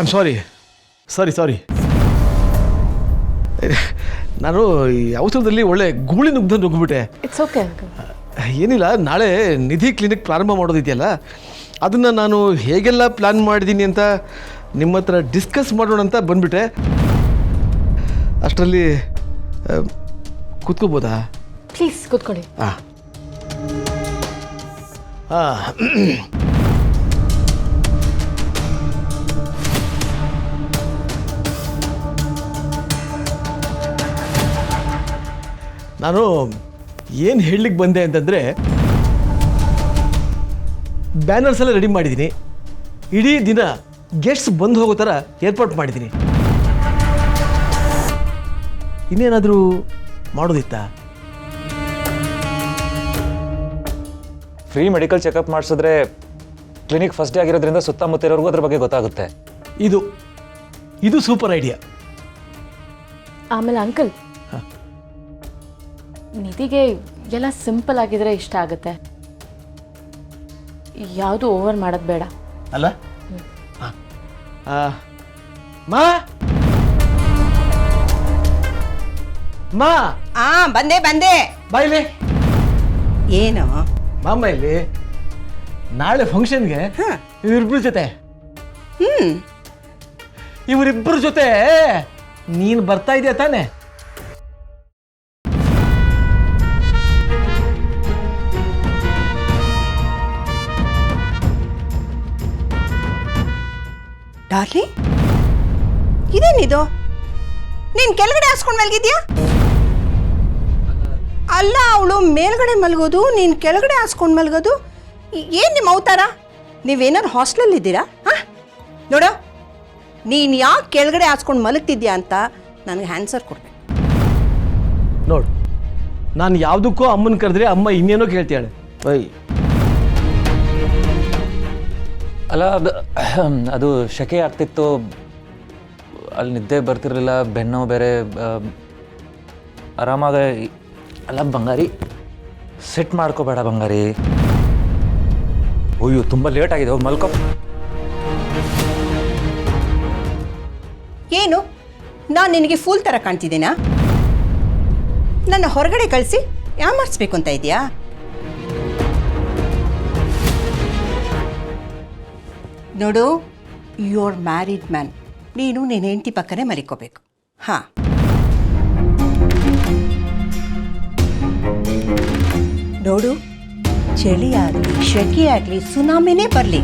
I am sorry ನಾನು ಈ ಅವಸರದಲ್ಲಿ ಒಳ್ಳೆ ಗೂಳಿ ನುಗ್ಗಿಬಿಟ್ಟೆ. It's okay uncle. ಏನಿಲ್ಲ, ನಾಳೆ ನಿಧಿ ಕ್ಲಿನಿಕ್ ಪ್ರಾರಂಭ ಮಾಡೋದಿದೆಯಲ್ಲ, ಅದನ್ನು ನಾನು ಹೇಗೆಲ್ಲ ಪ್ಲ್ಯಾನ್ ಮಾಡಿದ್ದೀನಿ ಅಂತ ನಿಮ್ಮ ಹತ್ರ ಡಿಸ್ಕಸ್ ಮಾಡೋಣ ಅಂತ ಬಂದುಬಿಟ್ಟೆ. ಅಷ್ಟರಲ್ಲಿ ಕೂತ್ಕೋಬೋದಾ? ಪ್ಲೀಸ್ ಕೂತ್ಕೊಳ್ಳಿ. ಹಾಂ ನಾನು ಏನು ಹೇಳಲಿಕ್ಕೆ ಬಂದೆ ಅಂತಂದರೆ, ಬ್ಯಾನರ್ಸ್ ಎಲ್ಲ ರೆಡಿ ಮಾಡಿದ್ದೀನಿ. ಇಡೀ ದಿನ ಗೆಸ್ಟ್ಸ್ ಬಂದು ಹೋಗೋ ಥರ ಏರ್ಪಾಟ್ ಮಾಡಿದ್ದೀನಿ. ಇನ್ನೇನಾದರೂ ಮಾಡೋದಿತ್ತಾ? ಫ್ರೀ ಮೆಡಿಕಲ್ ಚೆಕಪ್ ಮಾಡಿಸಿದ್ರೆ ಕ್ಲಿನಿಕ್ ಫಸ್ಟ್ ಡೇ ಆಗಿರೋದ್ರಿಂದ ಸುತ್ತಮುತ್ತ ಇರೋರ್ಗೂ ಅದ್ರ ಬಗ್ಗೆ ಗೊತ್ತಾಗುತ್ತೆ. ಇದು ಸೂಪರ್ ಐಡಿಯಾ. ಆಮೇಲೆ ಅಂಕಲ್, ನಿಧಿಗೆ ಎಲ್ಲ ಸಿಂಪಲ್ ಆಗಿದ್ರೆ ಇಷ್ಟ ಆಗುತ್ತೆ. ಯಾವುದು ಓವರ್ ಮಾಡೋದು ಬೇಡ ಅಲ್ಲ? ಮಾ ಮಾ ಬಂದೆ ಬಾಯಿಲಿ. ಏನು ಮಾಮ ಇಲ್ಲಿ ನಾಳೆ ಫಂಕ್ಷನ್ಗೆ ಇವರಿಬ್ಬರ ಜೊತೆ ನೀನು ಬರ್ತಾ ಇದೆಯಾ ತಾನೆ? ಡಾರ್ಲಿ, ಇದೇನಿದು? ನೀನ್ ಕೆಳಗಡೆ ಹಾಸ್ಕೊಂಡ್ ಮಲಗಿದ್ಯಾ? ಅಲ್ಲ, ಅವಳು ಮೇಲ್ಗಡೆ ಮಲಗೋದು, ನೀನ್ ಕೆಳಗಡೆ ಹಾಸ್ಕೊಂಡ್ ಮಲಗೋದು. ಏನ್ ನಿಮ್ಮ ಅವತಾರ? ನೀವೇನಾರು ಹಾಸ್ಟೆಲ್ ಇದ್ದೀರಾ? ನೋಡ, ನೀನ್ ಯಾಕೆ ಕೆಳಗಡೆ ಹಾಸ್ಕೊಂಡು ಮಲಗ್ತಿದ್ಯಾ ಅಂತ ನನಗೆ ಆನ್ಸರ್ ಕೊಡ್ಬೇಕು. ನೋಡು, ನಾನು ಯಾವುದಕ್ಕೂ ಅಮ್ಮನ ಕರೆದ್ರೆ ಅಮ್ಮ ಇನ್ನೇನೋ ಕೇಳ್ತಾಳೆ. ಅಲ್ಲ, ಅದು ಶೆಕೆ ಆಗ್ತಿತ್ತು, ಅಲ್ಲಿ ನಿದ್ದೆ ಬರ್ತಿರಲಿಲ್ಲ, ಬೆನ್ನು ಬೇರೆ. ಆರಾಮಾಗ ಅಲ್ಲ ಬಂಗಾರಿ, ಸೆಟ್ ಮಾಡ್ಕೋಬೇಡ ಬಂಗಾರಿ. ಅಯ್ಯೋ ತುಂಬ ಲೇಟ್ ಆಗಿದೆ, ಹೋಗಿ ಮಲ್ಕೋ. ಏನು, ನಾನು ನಿನಗೆ ಫೂಲ್ ಥರ ಕಾಣ್ತಿದ್ದೀನಾ? ನನ್ನ ಹೊರಗಡೆ ಕಳಿಸಿ ಯಾಮಾರಿಸ್ಬೇಕು ಅಂತ ಇದೆಯಾ? ನೋಡು, ಯು ಆರ್ ಮ್ಯಾರಿಡ್ ಮ್ಯಾನ್. ನೀನು ನಿನ್ನ ಹೆಂಡತಿ ಪಕ್ಕನೇ ಮಲಿಕೋಬೇಕು. ಹಾಂ, ನೋಡು, ಚಳಿ ಆಗಲಿ ಶೆಕೆ ಆಗಲಿ ಸುನಾಮಿನೇ ಬರಲಿ,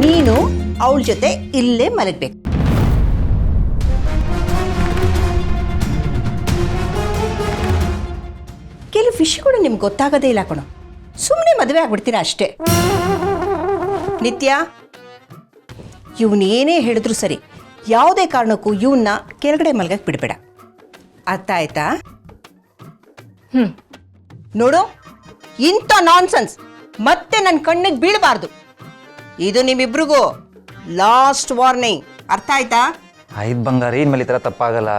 ನೀನು ಅವಳ ಜೊತೆ ಇಲ್ಲೇ ಮಲಗಬೇಕು. ಕೆಲವು ವಿಷಯಗಳು ನಿಮ್ಗೆ ಗೊತ್ತಾಗೋದೇ ಇಲ್ಲ ಕಣೋ, ಸುಮ್ಮನೆ ಮದುವೆ ಆಗ್ಬಿಡ್ತೀರಾ ಅಷ್ಟೇ. ನಿತ್ಯ, ಇವನೇನೇ ಹೇಳಿದ್ರು ಸರಿ, ಯಾವುದೇ ಕಾರಣಕ್ಕೂ ಇವನ್ನ ಕೆಳಗಡೆ ಮಲಗಕ್ಕೆ ಬಿಡಬೇಡ. ಅರ್ಥ ಆಯ್ತಾ? ನೋಡು, ಇಂಥ ನಾನ್ಸೆನ್ಸ್ ಮತ್ತೆ ನನ್ನ ಕಣ್ಣಿಗೆ ಬೀಳಬಾರ್ದು. ಇದು ನಿಮ್ಮಿಬ್ರಿಗೂ ಲಾಸ್ಟ್ ವಾರ್ನಿಂಗ್. ಅರ್ಥ ಆಯ್ತಾ? ಆಯ್ತು ಬಂಗಾರಿ, ಇನ್ಮೇಲೆ ಈ ಥರ ತಪ್ಪಾಗಲ್ಲ.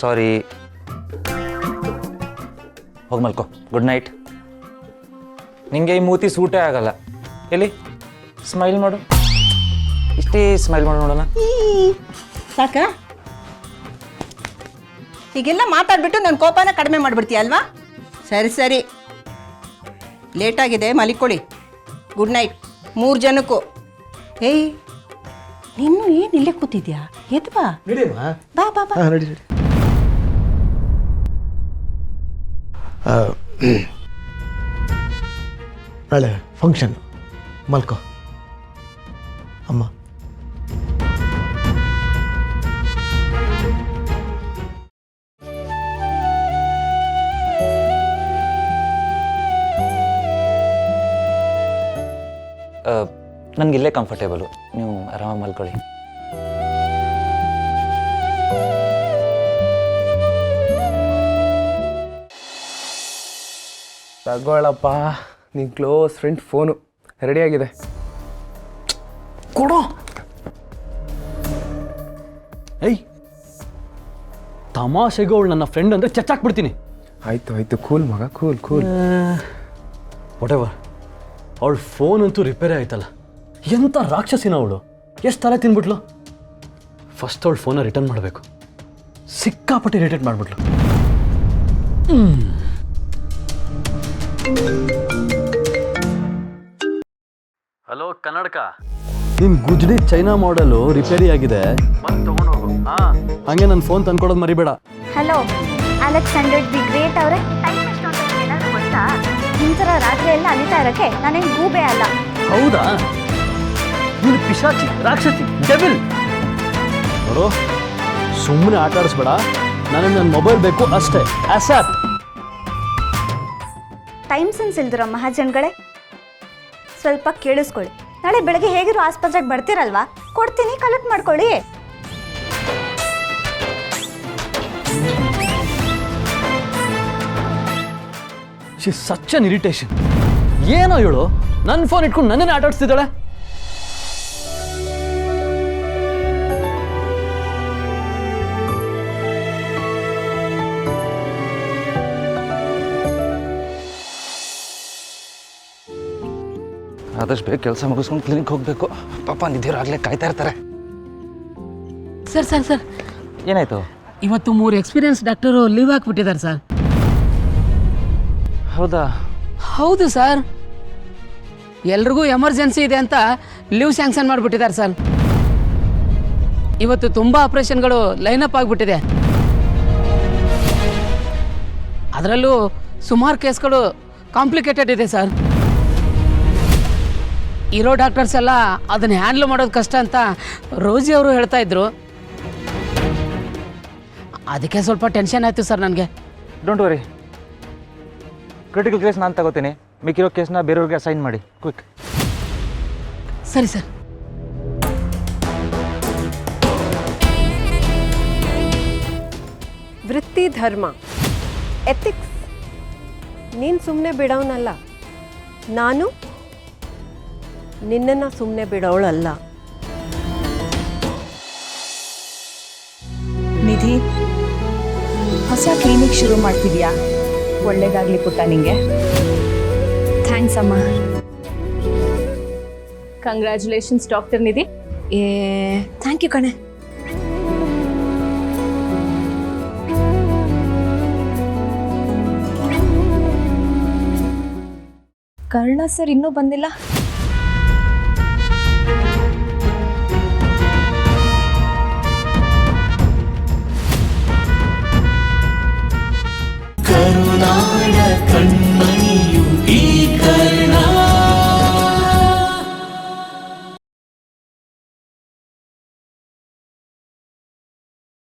ಸಾರಿ, ಹೋಗಿ ಮಲ್ಕೋ. Good night. ನಿಂಗೆ ಈ ಮೂತಿ ಸೂಟೇ ಆಗಲ್ಲ. ಎಲ್ಲಿ ಸ್ಮೈಲ್ ಮಾಡು, ಇಷ್ಟೇ ಸ್ಮೈಲ್ ಮಾಡು ನೋಡೋಣ. ಸಾಕ? ಹೀಗೆಲ್ಲ ಮಾತಾಡ್ಬಿಟ್ಟು ನನ್ನ ಕೋಪನ ಕಡಿಮೆ ಮಾಡಿಬಿಡ್ತೀಯ ಅಲ್ವಾ? ಸರಿ, ಲೇಟಾಗಿದೆ, ಮಲಿಕೊಳ್ಳಿ. ಗುಡ್ ನೈಟ್ 3 ಜನಕ್ಕೂ. ಏಯ್, ನೀನು ಏನು ಇಲ್ಲೇ ಕೂತಿದ್ಯಾ? ಎದ್ದು ಬಾ. ಬಾ ಬಾ ಬಾ. ನಡಿ. ನಾಳೆ ಫಂಕ್ಷನ್, ಮಲ್ಕೋ ಅಮ್ಮ. ನನಗೆ ಇಲ್ಲೇ ಕಂಫರ್ಟೇಬಲು, ನೀವು ಆರಾಮಾಗಿ ಮಲ್ಕೊಳ್ಳಿ. ತಗೊಳ್ಳಪ್ಪ, ನಿನ್ನ ಕ್ಲೋಸ್ ಫ್ರೆಂಡ್ ಫೋನು ರೆಡಿಯಾಗಿದೆ, ಕೊಡೋ. ಏಯ್, ತಮಾಷೆಗೆ ಅವಳು ನನ್ನ ಫ್ರೆಂಡ್ ಅಂದರೆ ಚಚ್ಚಾಕ್ಬಿಡ್ತೀನಿ. ಆಯಿತು ಕೂಲ್ ಮಗ, ಕೂಲ್. ವಾಟ್ ಎವರ್, ಅವಳು ಫೋನ್ ಅಂತೂ ರಿಪೇರಿ ಆಯ್ತಲ್ಲ. ಎಂಥ ರಾಕ್ಷಸಿನ ಅವಳು, ಎಷ್ಟು ತಲೆ ತಿನ್ಬಿಟ್ಲು. ಫಸ್ಟ್ ಅವಳು ಫೋನ ರಿಟರ್ನ್ ಮಾಡಬೇಕು. ಸಿಕ್ಕಾಪಟ್ಟೆ ರಿಟರ್ನ್ ಮಾಡಿಬಿಟ್ಲು. ಹಲೋ ಕನ್ನಡಕ, ನಿನ್ನ ಗುಜ್ಡಿ ಚೈನಾ ಮಾಡೆಲು ರಿಪೇರಿ ಆಗಿದೆ, ಬಂದು ತೊಗೊಂಡೋಗು. ಹಾಗೆ ನನ್ನ ಫೋನ್ ತಂದ್ಕೊಡೋದು ಮರಿಬೇಡ. ಹಲೋ ಅಲೆಕ್ಸಾಂಡರ್ ದಿ ಗ್ರೇಟ್ ಅವರೇ, ಟೈಮ್ ಎಷ್ಟು ಅಂತ ಏನಾದರೂ ಗೊತ್ತಾ? ಇಂಥರ ರಾತ್ರಿ ಎಲ್ಲ ಅಲಿತಾ ಇರೋಕ್ಕೆ ನಾನೇನು ಗೂಬೆ ಅಲ್ಲ. ಹೌದಾ? ನೀನು ಪಿಶಾಚಿ, ರಾಕ್ಷಸಿ, ಡೆವಿಲ್. ನೋಡು, ಸುಮ್ಮನೆ ಆಟ ಆಡಿಸ್ಬೇಡ. ನನಗೆ ನನ್ನ ಮೊಬೈಲ್ ಬೇಕು ಅಷ್ಟೇ, ಆ್ಯಸಪ್. ಟೈಮ್ ಸೆನ್ಸ್ ಇಲ್ದಿರೋ ಮಹಾಜನ್ಗಳೇ, ಸ್ವಲ್ಪ ಕೇಳಿಸ್ಕೊಳ್ಳಿ. ನಾಳೆ ಬೆಳಗ್ಗೆ ಹೇಗಿರೋ ಆಸ್ಪತ್ರೆಗೆ ಬರ್ತೀರಲ್ವಾ, ಕೊಡ್ತೀನಿ, ಕಲೆಕ್ಟ್ ಮಾಡ್ಕೊಳ್ಳಿ. She such an irritation. ಏನೋ ಹೇಳು, ನನ್ನ ಫೋನ್ ಇಟ್ಕೊಂಡು ನನ್ನನ್ನೇ ಆಟ ಆಡಿಸ್ತಿದ್ದಾಳೆ. ಆದಷ್ಟು ಬೇಗ ಕೆಲಸ ಮುಗಿಸ್ಕೊಂಡು ಕ್ಲಿನಿಕ್ ಹೋಗಬೇಕು. ಪಾಪ ನಿದ್ದಿರಾಗಲೇ ಕಾಯ್ತಾ ಇರ್ತಾರೆ. ಸರ್ ಸರ್ ಸರ್ ಏನಾಯ್ತು? ಇವತ್ತು 3 ಎಕ್ಸ್ಪೀರಿಯನ್ಸ್ ಡಾಕ್ಟರು ಲೀವ್ ಹಾಕ್ಬಿಟ್ಟಿದ್ದಾರೆ ಸರ್. ಹೌದಾ? ಹೌದು ಸರ್, ಎಲ್ರಿಗೂ ಎಮರ್ಜೆನ್ಸಿ ಇದೆ ಅಂತ ಲೀವ್ ಸ್ಯಾಂಕ್ಷನ್ ಮಾಡಿಬಿಟ್ಟಿದ್ದಾರೆ ಸರ್. ಇವತ್ತು ತುಂಬ ಆಪ್ರೇಷನ್ಗಳು ಲೈನಪ್ ಆಗಿಬಿಟ್ಟಿದೆ. ಅದರಲ್ಲೂ ಸುಮಾರು ಕೇಸ್ಗಳು ಕಾಂಪ್ಲಿಕೇಟೆಡ್ ಇದೆ ಸರ್. ಇರೋ ಡಾಕ್ಟರ್ಸ್ ಎಲ್ಲ ಅದನ್ನು ಹ್ಯಾಂಡ್ಲ್ ಮಾಡೋದು ಕಷ್ಟ ಅಂತ ರೋಜಿ ಅವರು ಹೇಳ್ತಾ ಇದ್ರು. ಅದಕ್ಕೆ ಸ್ವಲ್ಪ ಟೆನ್ಷನ್ ಆಯಿತು ಸರ್ ನನಗೆ. ಡೋಂಟ್ ವರಿ, ಕ್ರಿಟಿಕಲ್ ಕೇಸ್ ನಾನು ತಗೋತೀನಿ. ಮಿಕ್ಕಿರೋ ಕೇಸ್ನ ಬೇರೆಯವ್ರಿಗೆ ಅಸೈನ್ ಮಾಡಿ, ಕ್ವಿಕ್. ಸರಿ ಸರ್. ವೃತ್ತಿ ಧರ್ಮ ಎಥಿಕ್ಸ್ ನೀನು ಸುಮ್ಮನೆ ಬಿಡೋನಲ್ಲ, ನಾನು ನಿನ್ನನ್ನು ಸುಮ್ಮನೆ ಬಿಡೋಳಲ್ಲ. ನಿಧಿ, ಹೊಸ ಕ್ಲಿನಿಕ್ ಶುರು ಮಾಡ್ತಿದ್ಯಾ? ಒಳ್ಳೇದಾಗ್ಲಿ ಪುಟ್ಟ ನಿಂಗೆ. ಥ್ಯಾಂಕ್ಸ್ ಅಮ್ಮ. Congratulations doctor Nidhi. Thank you ಕಣೆ. ಕರ್ಣ ಸರ್ ಇನ್ನೂ ಬಂದಿಲ್ಲ.